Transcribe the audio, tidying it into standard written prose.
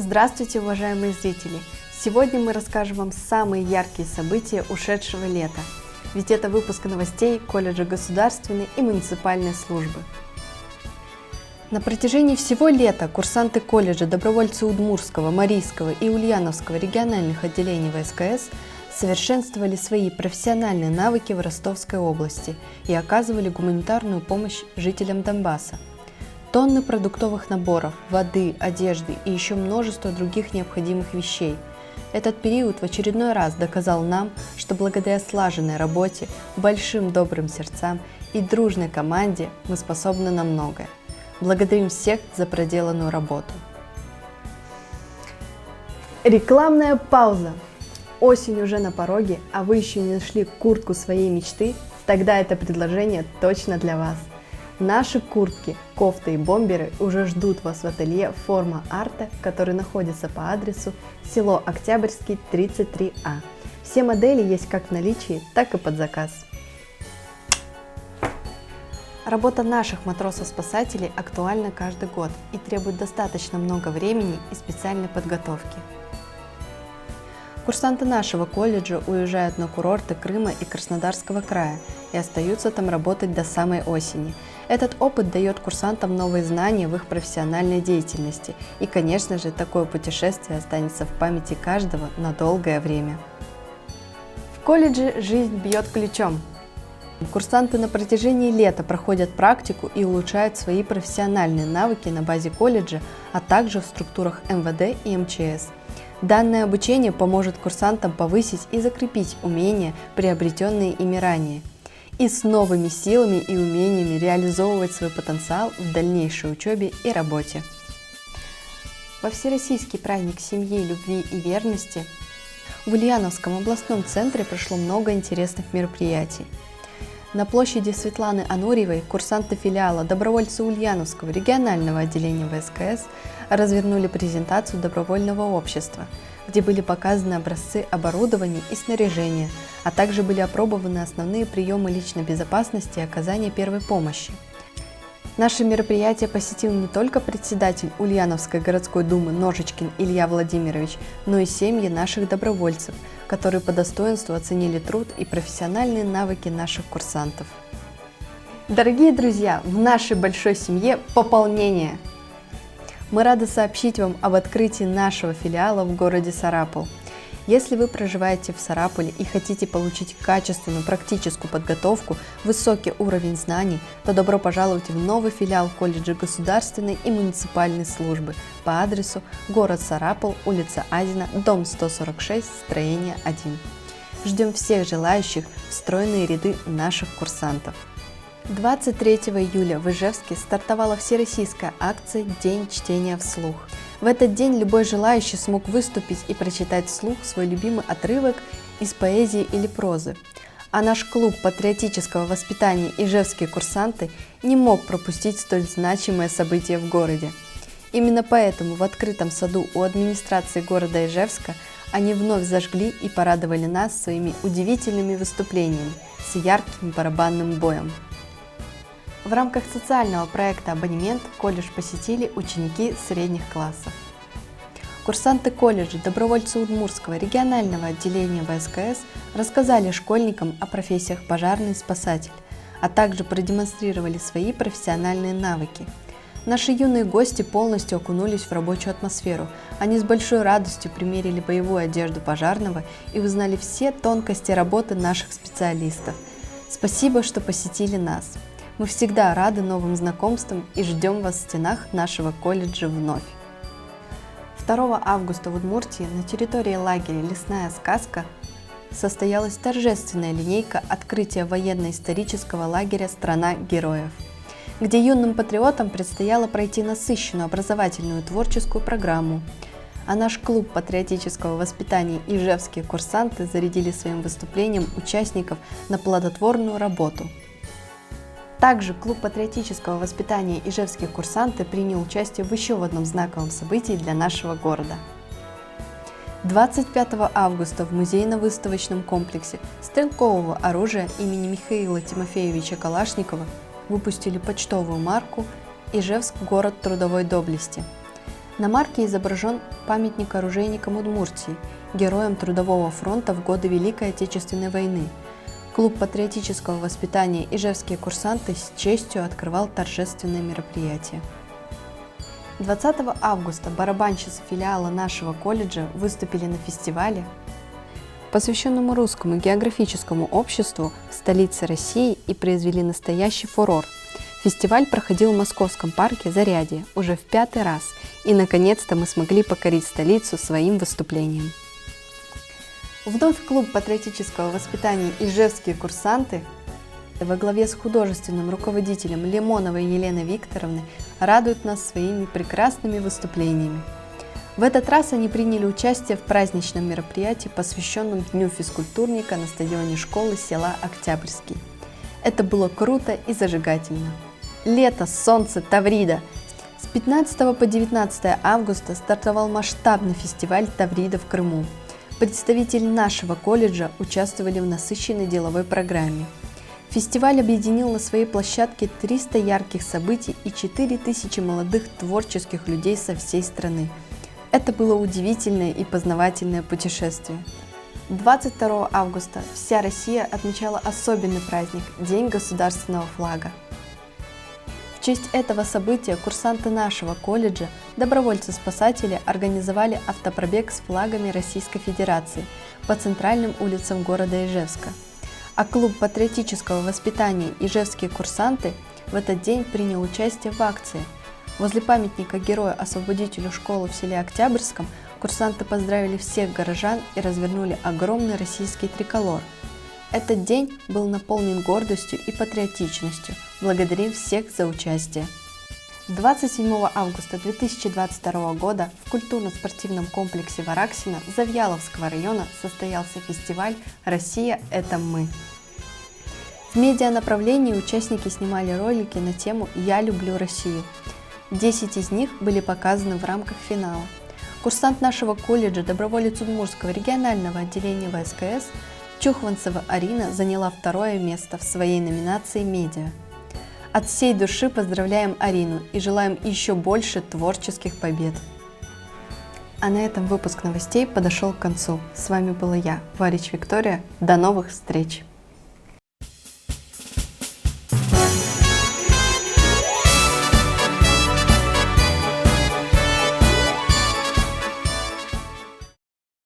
Здравствуйте, уважаемые зрители! Сегодня мы расскажем вам самые яркие события ушедшего лета, ведь это выпуск новостей колледжа государственной и муниципальной службы. На протяжении всего лета курсанты колледжа, добровольцы Удмуртского, Марийского и Ульяновского региональных отделений ВСКС совершенствовали свои профессиональные навыки в Ростовской области и оказывали гуманитарную помощь жителям Донбасса. Тонны продуктовых наборов, воды, одежды и еще множество других необходимых вещей. Этот период в очередной раз доказал нам, что благодаря слаженной работе, большим добрым сердцам и дружной команде мы способны на многое. Благодарим всех за проделанную работу. Рекламная пауза. Осень уже на пороге, а вы еще не нашли куртку своей мечты? Тогда это предложение точно для вас. Наши куртки, кофты и бомберы уже ждут вас в ателье «Форма Арта», который находится по адресу село Октябрьский, 33А. Все модели есть как в наличии, так и под заказ. Работа наших матросов-спасателей актуальна каждый год и требует достаточно много времени и специальной подготовки. Курсанты нашего колледжа уезжают на курорты Крыма и Краснодарского края и остаются там работать до самой осени. Этот опыт дает курсантам новые знания в их профессиональной деятельности, и, конечно же, такое путешествие останется в памяти каждого на долгое время. В колледже жизнь бьет ключом. Курсанты на протяжении лета проходят практику и улучшают свои профессиональные навыки на базе колледжа, а также в структурах МВД и МЧС. Данное обучение поможет курсантам повысить и закрепить умения, приобретенные ими ранее, и с новыми силами и умениями реализовывать свой потенциал в дальнейшей учебе и работе. Во Всероссийский праздник семьи, любви и верности в Ульяновском областном центре прошло много интересных мероприятий. На площади Светланы Анурьевой курсанты филиала добровольцы Ульяновского регионального отделения ВСКС развернули презентацию добровольного общества, где были показаны образцы оборудования и снаряжения, а также были опробованы основные приемы личной безопасности и оказания первой помощи. Наше мероприятие посетил не только председатель Ульяновской городской думы Ножичкин Илья Владимирович, но и семьи наших добровольцев, которые по достоинству оценили труд и профессиональные навыки наших курсантов. Дорогие друзья, в нашей большой семье пополнение! Мы рады сообщить вам об открытии нашего филиала в городе Сарапул. Если вы проживаете в Сарапуле и хотите получить качественную практическую подготовку, высокий уровень знаний, то добро пожаловать в новый филиал колледжа государственной и муниципальной службы по адресу город Сарапул, улица Азина, дом 146, строение 1. Ждем всех желающих в стройные ряды наших курсантов. 23 июля в Ижевске стартовала всероссийская акция «День чтения вслух». В этот день любой желающий смог выступить и прочитать вслух свой любимый отрывок из поэзии или прозы. А наш клуб патриотического воспитания «Ижевские курсанты» не мог пропустить столь значимое событие в городе. Именно поэтому в открытом саду у администрации города Ижевска они вновь зажгли и порадовали нас своими удивительными выступлениями с ярким барабанным боем. В рамках социального проекта «Абонемент» колледж посетили ученики средних классов. Курсанты колледжа, добровольцы Удмуртского регионального отделения ВСКС рассказали школьникам о профессиях пожарный и спасатель, а также продемонстрировали свои профессиональные навыки. Наши юные гости полностью окунулись в рабочую атмосферу. Они с большой радостью примерили боевую одежду пожарного и узнали все тонкости работы наших специалистов. Спасибо, что посетили нас. Мы всегда рады новым знакомствам и ждем вас в стенах нашего колледжа вновь. 2 августа в Удмуртии на территории лагеря «Лесная сказка» состоялась торжественная линейка открытия военно-исторического лагеря «Страна героев», где юным патриотам предстояло пройти насыщенную образовательную и творческую программу. А наш клуб патриотического воспитания «Ижевские курсанты» зарядили своим выступлением участников на плодотворную работу. Также клуб патриотического воспитания «Ижевские курсанты» принял участие в еще одном знаковом событии для нашего города. 25 августа в музейно-выставочном комплексе стрелкового оружия имени Михаила Тимофеевича Калашникова выпустили почтовую марку «Ижевск – город трудовой доблести». На марке изображен памятник оружейникам Удмуртии, героям Трудового фронта в годы Великой Отечественной войны. Клуб патриотического воспитания «Ижевские курсанты» с честью открывал торжественное мероприятие. 20 августа барабанщицы филиала нашего колледжа выступили на фестивале, посвященному Русскому географическому обществу в столице России, и произвели настоящий фурор. Фестиваль проходил в Московском парке Зарядье уже в 5-й раз, и наконец-то мы смогли покорить столицу своим выступлением. Вновь клуб патриотического воспитания «Ижевские курсанты» во главе с художественным руководителем Лимоновой Еленой Викторовной радуют нас своими прекрасными выступлениями. В этот раз они приняли участие в праздничном мероприятии, посвященном Дню физкультурника на стадионе школы села Октябрьский. Это было круто и зажигательно. Лето, солнце, Таврида. С 15 по 19 августа стартовал масштабный фестиваль Таврида в Крыму. Представители нашего колледжа участвовали в насыщенной деловой программе. Фестиваль объединил на своей площадке 300 ярких событий и 4000 молодых творческих людей со всей страны. Это было удивительное и познавательное путешествие. 22 августа вся Россия отмечала особенный праздник – День государственного флага. В честь этого события курсанты нашего колледжа, добровольцы-спасатели, организовали автопробег с флагами Российской Федерации по центральным улицам города Ижевска. А клуб патриотического воспитания «Ижевские курсанты» в этот день принял участие в акции. Возле памятника герою-освободителю школы в селе Октябрьском курсанты поздравили всех горожан и развернули огромный российский триколор. Этот день был наполнен гордостью и патриотичностью. Благодарим всех за участие. 27 августа 2022 года в культурно-спортивном комплексе Вараксино Завьяловского района состоялся фестиваль «Россия – это мы». В медианаправлении участники снимали ролики на тему «Я люблю Россию». 10 из них были показаны в рамках финала. Курсант нашего колледжа, доброволец Удмуртского регионального отделения ВСКС Чухванцева Арина заняла 2-е место в своей номинации «Медиа». От всей души поздравляем Арину и желаем еще больше творческих побед. А на этом выпуск новостей подошел к концу. С вами была я, Варич Виктория. До новых встреч!